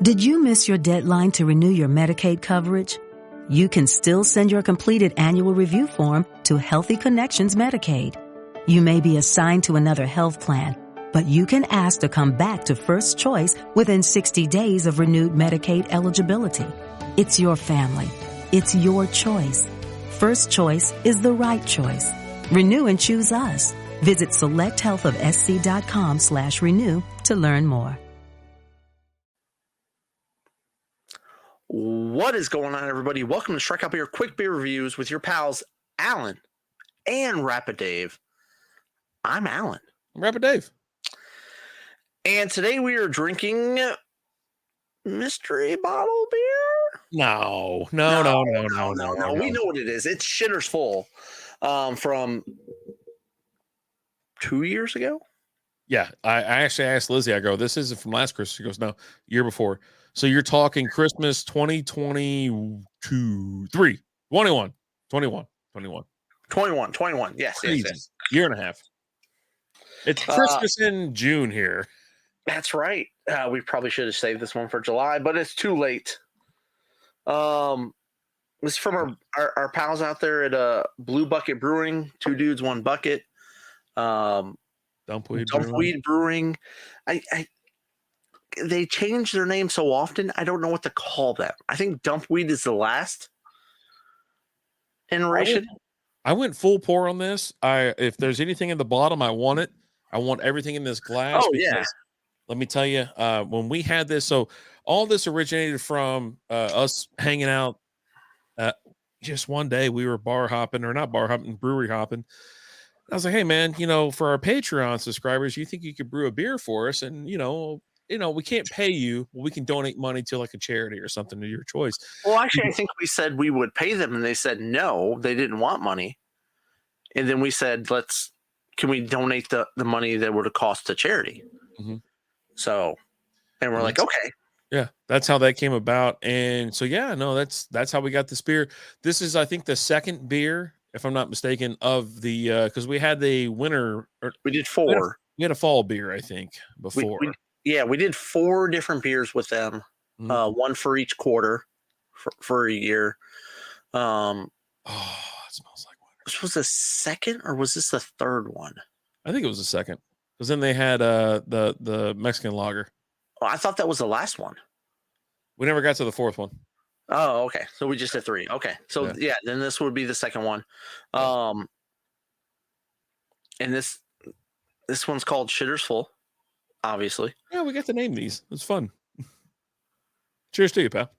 Did you miss your deadline to renew your Medicaid coverage? You can still send your completed annual review form to Healthy Connections Medicaid. You may be assigned to another health plan, but you can ask to come back to First Choice within 60 days of renewed Medicaid eligibility. It's your family. It's your choice. First Choice is the right choice. Renew and choose us. Visit selecthealthofsc.com/renew to learn more. What is going on, everybody? Welcome to Strikeout Beer Quick Beer Reviews with your pals, Alan and Rapid Dave. I'm Alan. I'm Rapid Dave. And today we are drinking mystery bottle beer? No. We know what it is. It's Shitters Full from 2 years ago. Yeah, I actually asked Lizzie, I go, this isn't from last Christmas. She goes, no, year before. So you're talking Christmas 2022, 21. Yes, Crazy. Yes. Year and a half. It's Christmas in June here. That's right. We probably should have saved this one for July, but it's too late. This is from our pals out there at Blue Bucket Brewing, 2 dudes, 1 bucket. Dumpweed Brewing. They change their name so often, I don't know what to call them. I think Dumpweed is the last iteration. I went full pour on this. If there's anything in the bottom, I want it. I want everything in this glass. Oh, yeah. Let me tell you, when we had this, so all this originated from us hanging out. Just one day we were brewery hopping. I was like, hey, man, for our Patreon subscribers, you think you could brew a beer for us? And, we can't pay you. Well, we can donate money to like a charity or something of your choice. Well, actually, I think we said we would pay them, and they said no, they didn't want money. And then we said, can we donate the money that would have cost to charity? Mm-hmm. So, and we're like, okay. Yeah, that's how that came about. And so, yeah, no, that's how we got this beer. This is, I think, the second beer, if I'm not mistaken, of the because we had the winter. We did 4. We had a fall beer, I think, before. We did 4 different beers with them, 1 for each quarter for a year. It smells like winter. This was the second, or was this the third one? I think it was the second, because then they had the Mexican lager. Oh, I thought that was the last one. We never got to the 4th one. Oh, okay. So we just did 3. Okay, so yeah, then this would be the second one. And this one's called Shitters Full. Obviously. Yeah, we got to name these. It's fun. Cheers to you, pal.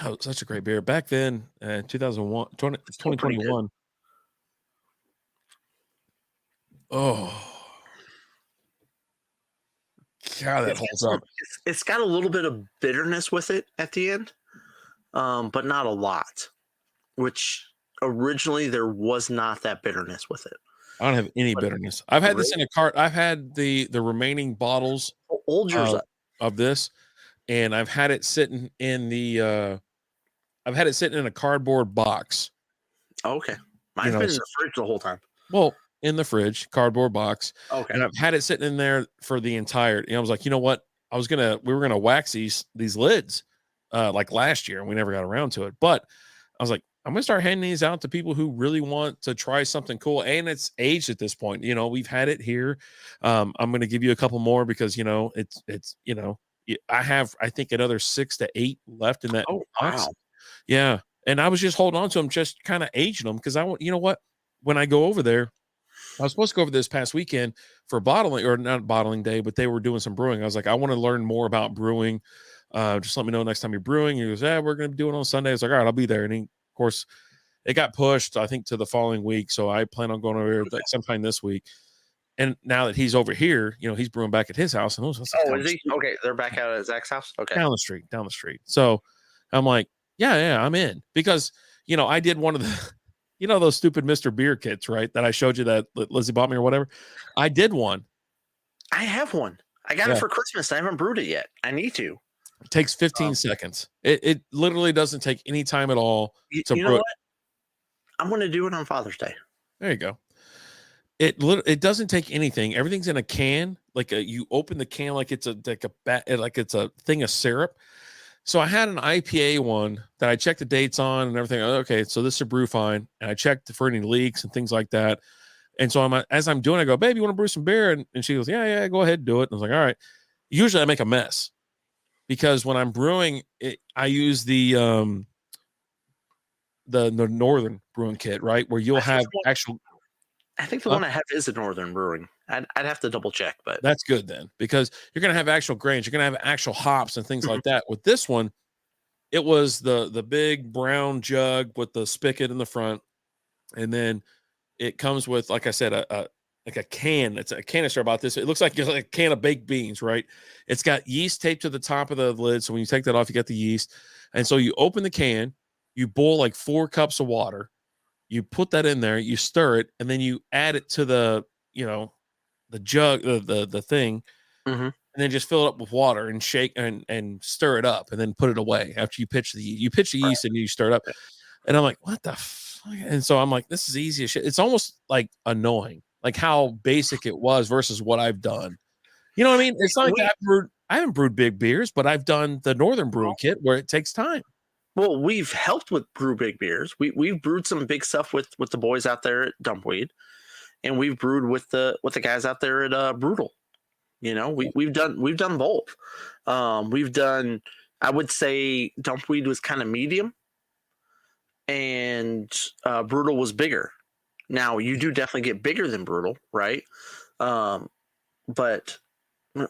Oh, such a great beer. Back then, 2021. Oh. God, that holds up. It's got a little bit of bitterness with it at the end, but not a lot, which originally there was not that bitterness with it. I don't have any bitterness. I've had this in a cart. I've had the remaining bottles of this, and I've had it sitting in a cardboard box. Okay. Mine's been in the fridge the whole time. Well, in the fridge, cardboard box. Okay. And I've had it sitting in there for the entire, I was like, you know what? We were going to wax these lids like last year, and we never got around to it. But I was like, I'm going to start handing these out to people who really want to try something cool. And it's aged at this point. We've had it here. I'm going to give you a couple more because, it's I have, I think, another 6 to 8 left in that box. Wow. Yeah. And I was just holding on to them, just kind of aging them because when I go over there, I was supposed to go over this past weekend for bottling, or not bottling day, but they were doing some brewing. I was like, I want to learn more about brewing. Just let me know next time you're brewing. He goes, we're going to do it on Sunday. I was like, all right, I'll be there. And of course, it got pushed, I think, to the following week. So I plan on going over there sometime this week. And now that he's over here, he's brewing back at his house. And is he? Okay, they're back out at Zach's house? Okay. Down the street. So I'm like, yeah, I'm in. Because, I did one of the, those stupid Mr. Beer kits, right? That I showed you that Lizzie bought me or whatever. I did one. I have one. I got it for Christmas. I haven't brewed it yet. I need to. It takes 15 seconds. It literally doesn't take any time at all. You know what? I'm going to do it on Father's Day. There you go. It doesn't take anything. Everything's in a can. You open the can like it's a thing of syrup. So I had an IPA one that I checked the dates on and everything. Okay, so this is a brew fine, and I checked for any leaks and things like that. And so as I'm doing, I go, babe, you want to brew some beer? And she goes, yeah, go ahead and do it. And I was like, all right. Usually I make a mess because when I'm brewing it, I use the Northern brewing kit, right? Where you'll have actual. I think the one I have is a Northern Brewing. I'd have to double check, but that's good then, because you're going to have actual grains. You're going to have actual hops and things like that. With this one, it was the big brown jug with the spigot in the front. And then it comes with, like I said, like a can. It's a canister about this. It looks like a can of baked beans, right? It's got yeast taped to the top of the lid. So when you take that off, you get the yeast. And so you open the can, you boil like 4 cups of water. You put that in there, you stir it, and then you add it to the jug, the thing, and then just fill it up with water and shake and stir it up, and then put it away after you pitch the yeast and you stir it up. And I'm like, what the fuck? And so I'm like, this is easy as shit. It's almost like annoying, like how basic it was versus what I've done. You know what I mean? It's not like I haven't brewed big beers, but I've done the Northern Brewing Kit where it takes time. Well, we've helped with brew big beers. We've brewed some big stuff with the boys out there at Dumpweed, and we've brewed with the guys out there at Brutal. You know, we've done both. We've done, I would say, Dumpweed was kind of medium, and Brutal was bigger. Now you do definitely get bigger than Brutal, right? But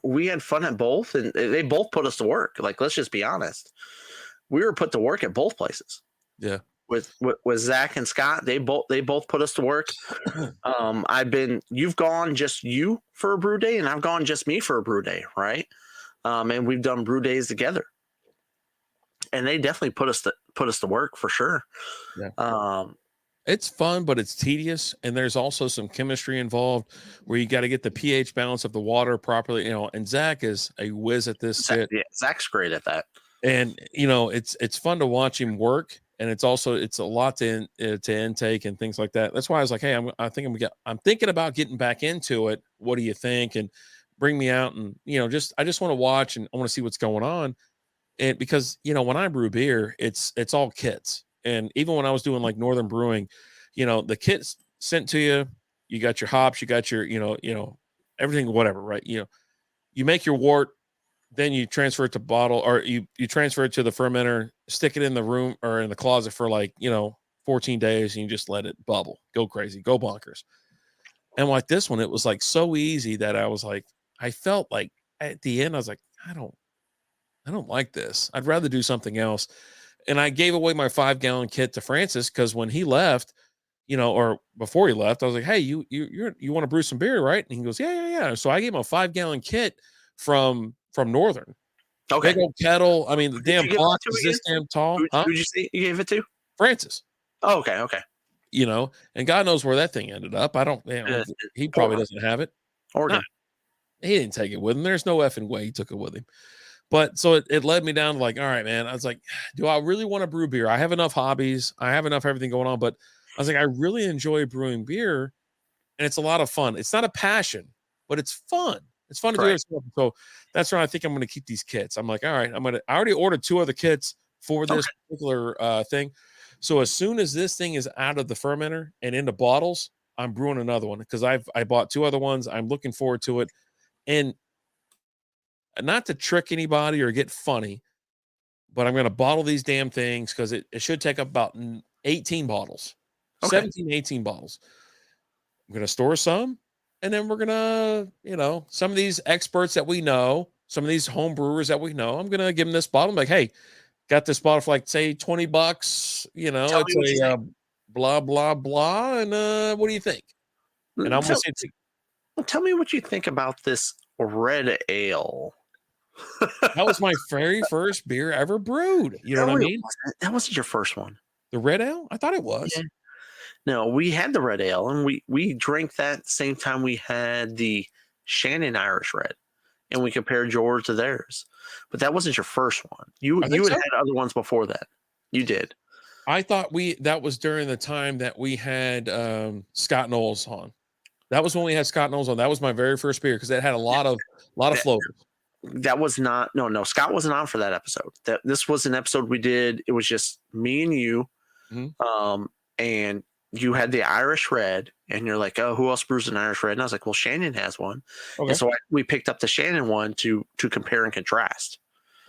we had fun at both, and they both put us to work. Like, let's just be honest. We were put to work at both places. Yeah. With Zach and Scott, they both put us to work. You've gone just you for a brew day, and I've gone just me for a brew day, right? And we've done brew days together, and they definitely put us to work for sure. Yeah. It's fun, but it's tedious, and there's also some chemistry involved where you got to get the pH balance of the water properly. And Zach is a whiz at this shit. Yeah, Zach's great at that. And it's fun to watch him work, and it's a lot to intake and things like that. That's why I was like, hey, I'm thinking about getting back into it. What do you think? And bring me out, and I just want to watch, and I want to see what's going on. And because when I brew beer, it's all kits. And even when I was doing like Northern Brewing, the kits sent to you, you got your hops, you got your everything, whatever, right? You make your wort. Then you transfer it to bottle, or you transfer it to the fermenter, stick it in the room or in the closet for 14 days, and you just let it bubble, go crazy, go bonkers. And like this one, it was like so easy that I was like, I felt like at the end, I was like, I don't like this. I'd rather do something else. And I gave away my 5-gallon kit to Francis because when he left, or before he left, I was like, hey, you want to brew some beer, right? And he goes, yeah. So I gave him a 5-gallon kit from Northern. Okay. Big old kettle. I mean, the damn box is this damn tall. Who'd you say you gave it to? Francis. Oh, okay. And God knows where that thing ended up. I don't. He probably doesn't have it. Oregon. He didn't take it with him. There's no effing way he took it with him. But so it led me down to like, all right, man. I was like, do I really want to brew beer? I have enough hobbies. I have enough everything going on. But I was like, I really enjoy brewing beer, and it's a lot of fun. It's not a passion, but it's fun. It's fun to do it. So that's why I think I'm going to keep these kits. I'm like, all right, I already ordered 2 other kits for this particular thing. So as soon as this thing is out of the fermenter and into bottles, I'm brewing another one because I bought 2 other ones. I'm looking forward to it. And not to trick anybody or get funny, but I'm going to bottle these damn things because it should take up about 18 bottles, 17, 18 bottles. I'm going to store some. And then we're going to, some of these experts that we know, some of these home brewers that we know, I'm going to give them this bottle. I'm like, hey, got this bottle for like, say, $20. It's a blah, blah, blah. And what do you think? And I'm going to say, tell me what you think about this red ale. That was my very first beer ever brewed. You know what I mean? That wasn't your first one. The red ale? I thought it was. Yeah. No, we had the red ale, and we drank that same time we had the Shannon Irish Red, and we compared yours to theirs. But that wasn't your first one. You had other ones before that. You did. I thought that was during the time that we had Scott Knowles on. That was when we had Scott Knowles on. That was my very first beer because it had a lot of flavors. That was not no. Scott wasn't on for that episode. This was an episode we did. It was just me and you, and you had the Irish Red, and you're like, oh, who else brews an Irish Red? And I was like, well, Shannon has one, and so we picked up the Shannon one to compare and contrast.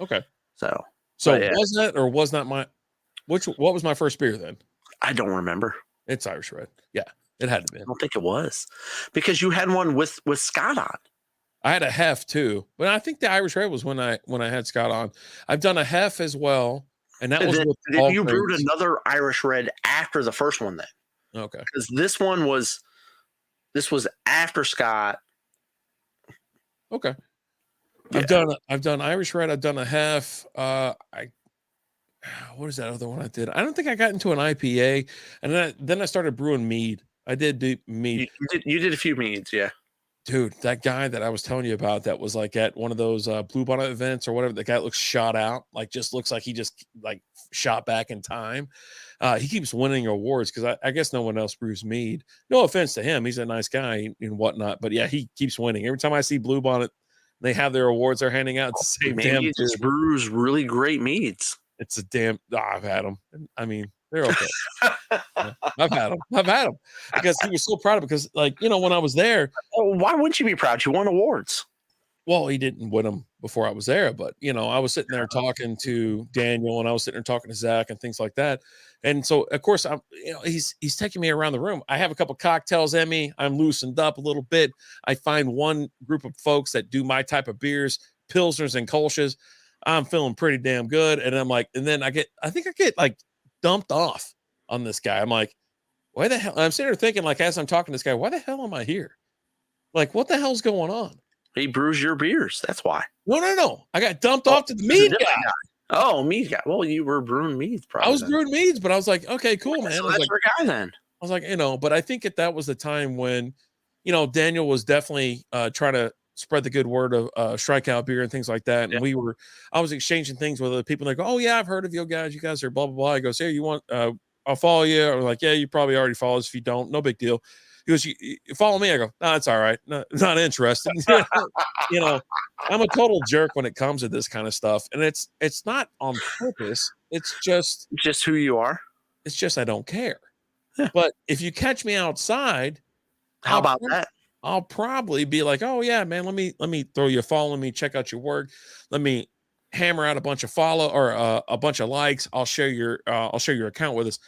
Okay, so was that or was not my what was my first beer then? I don't remember. It's Irish Red. Yeah, it had to be. I don't think it was because you had one with Scott on. I had a hef too, but I think the Irish Red was when I had Scott on. I've done a hef as well, and that was then you brewed another Irish Red after the first one. Then okay, because this was after Scott. Okay, yeah. I've done Irish Red. I've done a hef. What is that other one I did? I don't think I got into an IPA, and then I started brewing mead. I did do mead. You did a few meads, yeah. Dude, that guy that I was telling you about that was like at one of those Blue Bonnet events or whatever, the guy looks shot out, like just looks like he just like shot back in time. He keeps winning awards because I guess no one else brews mead. No offense to him. He's a nice guy and whatnot. But yeah, he keeps winning. Every time I see Blue Bonnet, they have their awards they're handing out. It's the same damn dude. He brews really great meads. It's a damn. I've had them. I mean, they're okay. Yeah, I've had them because he was so proud of it. Because, like, you know, when I was there, why wouldn't you be proud? You won awards. Well, he didn't win them before I was there, but you know, I was sitting there talking to Daniel, and I was sitting there talking to Zach and things like that. And so, of course, he's taking me around the room. I have a couple cocktails in me. I'm loosened up a little bit. I find one group of folks that do my type of beers, Pilsners and Kolsch's. I'm feeling pretty damn good. And I'm like, and then I think I get like dumped off on this guy. I'm like, why the hell? I'm sitting there thinking, like, as I'm talking to this guy, why the hell am I here? Like, what the hell's going on? He brews your beers. That's why. No. I got dumped off to the mead guy. Oh, mead guy. Well, you were brewing meads, probably. I was brewing meads, but I was like, okay, cool, man. So that's like, your guy then. I was like, you know, but I think that was the time when, you know, Daniel was definitely trying to spread the good word of Strikeout beer and things like that. And I was exchanging things with other people. And they go, oh yeah, I've heard of you guys. You guys are blah, blah, blah. I go, hey, you want, I'll follow you. Or like, yeah, you probably already follow us. If you don't, no big deal. He goes, you follow me? I go, no, it's all right. No, not interested. You know, I'm a total jerk when it comes to this kind of stuff. And it's not on purpose. It's just who you are. It's just, I don't care. Yeah. But if you catch me outside, how about that? I'll probably be like, oh yeah, man, let me throw you a follow, let me check out your work. Let me hammer out a bunch of follow or a bunch of likes. I'll share your account with us.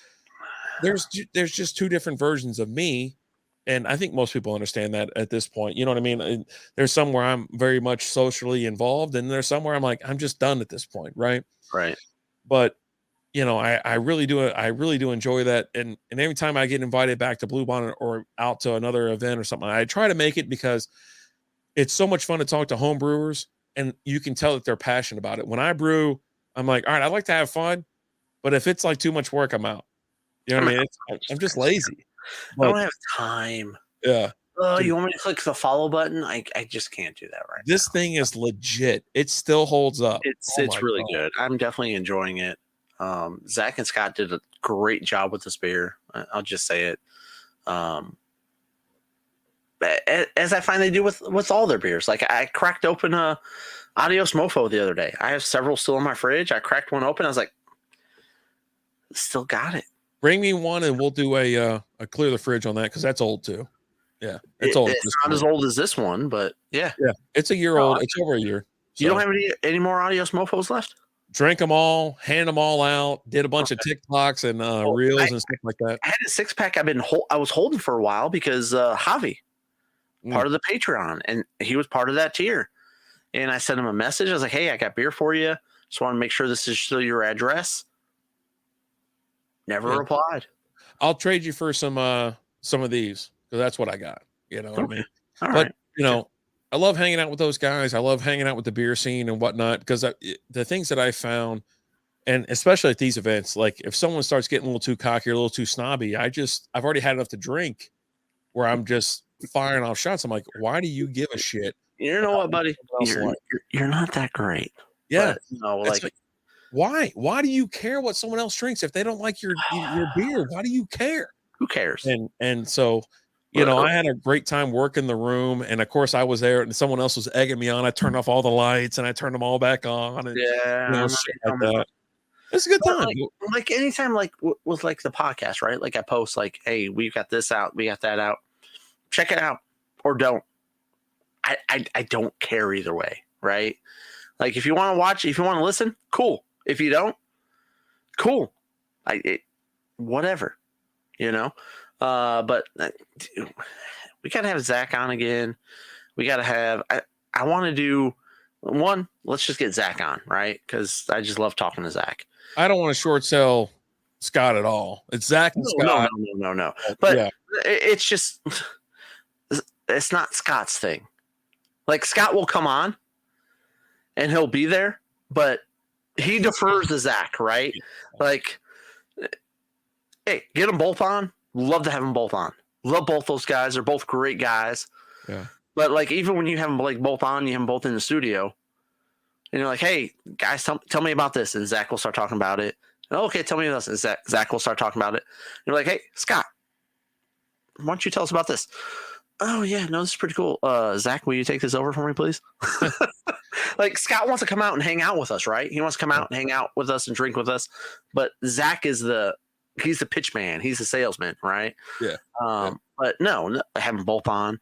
There's just two different versions of me. And I think most people understand that at this point. You know what I mean? And there's somewhere I'm very much socially involved, and there's somewhere I'm like, I'm just done at this point, right? Right. But you know, I really do enjoy that. And every time I get invited back to Blue Bonnet or out to another event or something, I try to make it because it's so much fun to talk to home brewers, and you can tell that they're passionate about it. When I brew, I'm like, all right, I like to have fun, but if it's like too much work, I'm out. You know what I mean? I'm just lazy. I don't have time. Yeah. Oh, you want me to click the follow button? I just can't do that right now. This thing is legit. It still holds up. It's really good. I'm definitely enjoying it. Zach and Scott did a great job with this beer. I'll just say it. As I find they do with all their beers. Like I cracked open a Adios Mofo the other day. I have several still in my fridge. I cracked one open. I was like, still got it. Bring me one and we'll do a clear the fridge on that because that's old too. Yeah, it's old. It's not as old as this one, but yeah, it's a year old. It's over a year. So. You don't have any more Adios Mofos left? Drank them all, hand them all out, did a bunch of TikToks and reels and stuff like that. I had a 6-pack I was holding for a while because Javi, part of the Patreon, and he was part of that tier. And I sent him a message. I was like, hey, I got beer for you. Just want to make sure this is still your address. Never replied. I'll trade you for some of these because that's what I got. You know what I mean? All but, right. You know, I love hanging out with those guys. I love hanging out with the beer scene and whatnot because the things that I found, and especially at these events, like if someone starts getting a little too cocky or a little too snobby, I've already had enough to drink where I'm just firing off shots. I'm like, why do you give a shit? You know what, buddy? You're not that great. Yeah. But, you know, like why? Why do you care what someone else drinks if they don't like your beer? Why do you care? Who cares? And so, I had a great time working the room, and of course I was there, and someone else was egging me on. I turned off all the lights, and I turned them all back on, and shit like that. It's a good time. Like anytime, like with like the podcast, right? Like I post, like, hey, we got this out, we got that out. Check it out or don't. I don't care either way, right? Like if you want to watch, if you want to listen, cool. If you don't, cool. Whatever, But we gotta have Zach on again. We gotta have. I want to do one. Let's just get Zach on, right? Because I just love talking to Zach. I don't want to short sell Scott at all. It's Zach and Scott. No. But it's just, it's not Scott's thing. Like Scott will come on and he'll be there, but he defers to Zach, right? Like, hey, get them both on. Love to have them both on. Love both those guys. They're both great guys. Yeah. But like, even when you have them like both on, you have them both in the studio. And you're like, hey, guys, tell me about this. And Zach will start talking about it. And, okay, tell me about this. And Zach will start talking about it. And you're like, hey, Scott, why don't you tell us about this? Oh, yeah, no, this is pretty cool. Zach, will you take this over for me, please? Like, Scott wants to come out and hang out with us, right? He wants to come out and hang out with us and drink with us. But Zach is he's the pitch man. He's the salesman, right? Yeah. But no, I have them both on.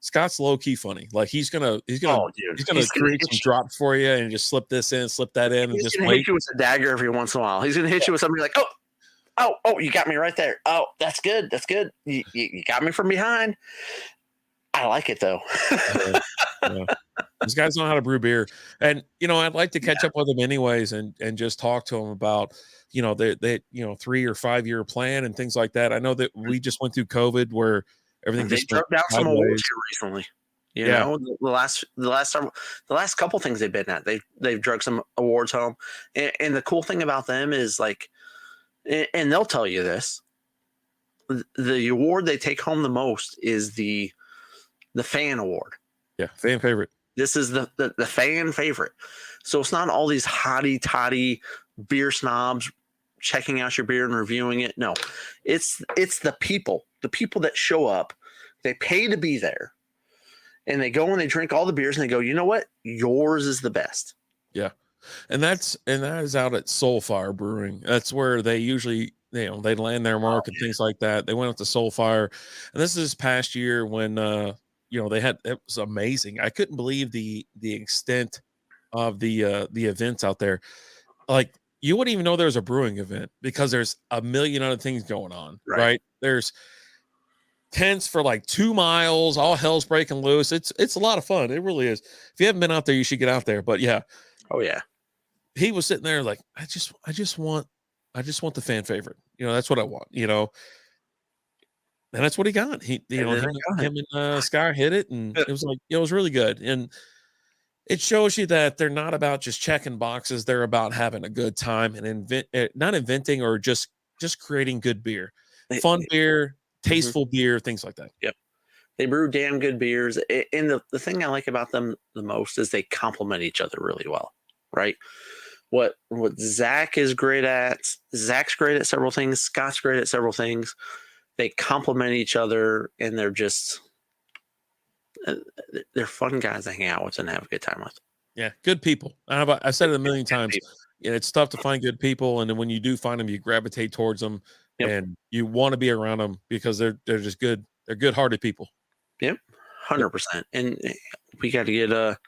Scott's low key funny. Like he's gonna create some drops for you and just slip this in, slip that in, and he's just gonna hit you with a dagger every once in a while. He's gonna hit you with something like, oh, you got me right there. Oh, that's good. You got me from behind. I like it though. Yeah. These guys know how to brew beer, and I'd like to catch up with them anyways, and just talk to them about they 3 or 5 year plan and things like that. I know that we just went through COVID where everything they drug down some awards here recently. The last couple things they've been at, they've drug some awards home. And the cool thing about them is like, and they'll tell you this, the award they take home the most is the fan award. Yeah, fan favorite. This is the fan favorite. So it's not all these hotty toddy beer snobs checking out your beer and reviewing it. No, it's the people that show up, they pay to be there, and they go and they drink all the beers and they go, you know what? Yours is the best. Yeah. And that is out at Soulfire Brewing. That's where they usually, they land their mark and things like that. They went up to Soulfire, and this is past year when, they had, it was amazing. I couldn't believe the extent of the events out there. Like, you wouldn't even know there was a brewing event because there's a million other things going on, right? There's tents for like 2 miles, all hell's breaking loose. It's a lot of fun. It really is. If you haven't been out there, you should get out there. But yeah. Oh yeah. He was sitting there like, I just want the fan favorite. That's what I want, and that's what he got. Him and Sky hit it, and it was like, it was really good. And it shows you that they're not about just checking boxes. They're about having a good time and not inventing or just creating good beer, fun beer, tasteful beer, things like that. Yep. They brew damn good beers. And the thing I like about them the most is they complement each other really well, right? What Zach is great at, Zach's great at several things. Scott's great at several things. They complement each other, and they're fun guys to hang out with and have a good time with. Yeah, good people. I've said it a million times. It's tough to find good people, and then when you do find them, you gravitate towards them, and you want to be around them because they're just good. They're good-hearted people. Yep, 100%. And we got to get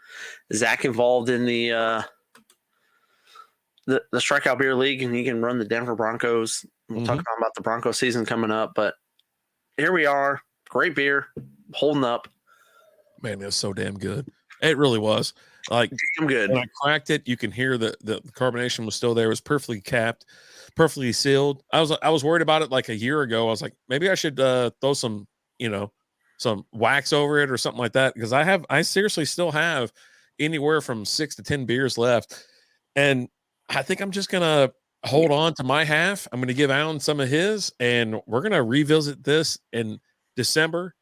Zach involved in the Strikeout Beer League, and he can run the Denver Broncos. We'll talk about the Broncos season coming up, but here we are. Great beer, holding up. Man, it was so damn good. It really was. Like, damn good. When I cracked it, you can hear the carbonation was still there. It was perfectly capped, perfectly sealed. I was worried about it like a year ago. I was like, maybe I should throw some wax over it or something like that, because I seriously still have anywhere from 6 to 10 beers left, and I think I'm just gonna hold on to my half. I'm gonna give Alan some of his, and we're gonna revisit this in December.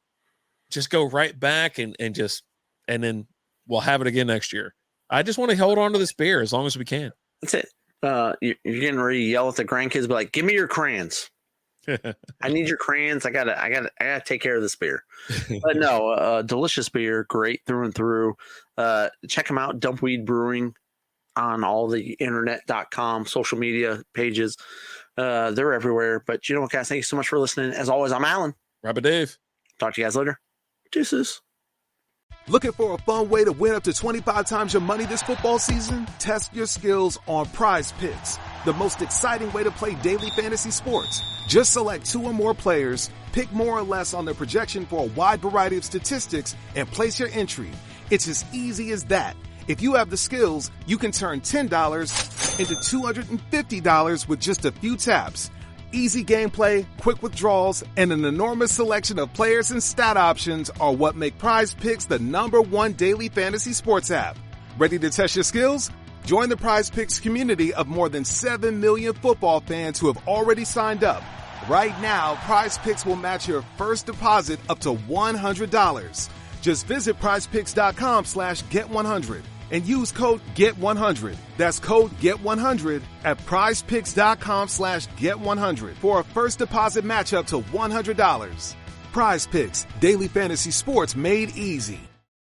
Just go right back and then we'll have it again next year. I just want to hold on to this beer as long as we can. That's it. You're getting ready to yell at the grandkids, be like, give me your crayons. I need your crayons. I gotta take care of this beer. But no, delicious beer, great through and through. Check them out, Dumpweed Brewing, on all the internet.com social media pages. They're everywhere. But you know what, guys? Thank you so much for listening. As always, I'm Alan. Rabbit Dave. Talk to you guys later. Deuces. Looking for a fun way to win up to 25 times your money this football season? Test your skills on Prize Picks, the most exciting way to play daily fantasy sports. Just select 2 or more players, pick more or less on their projection for a wide variety of statistics, and place your entry. It's as easy as that. If you have the skills, you can turn $10 into $250 with just a few taps. Easy gameplay, quick withdrawals, and an enormous selection of players and stat options are what make Prize Picks the #1 daily fantasy sports app. Ready to test your skills? Join the Prize Picks community of more than 7 million football fans who have already signed up. Right now, Prize Picks will match your first deposit up to $100. Just visit prizepicks.com/get100 and use code GET100. That's code GET100 at prizepicks.com/get100 for a first deposit match up to $100. Prize Picks, daily fantasy sports made easy.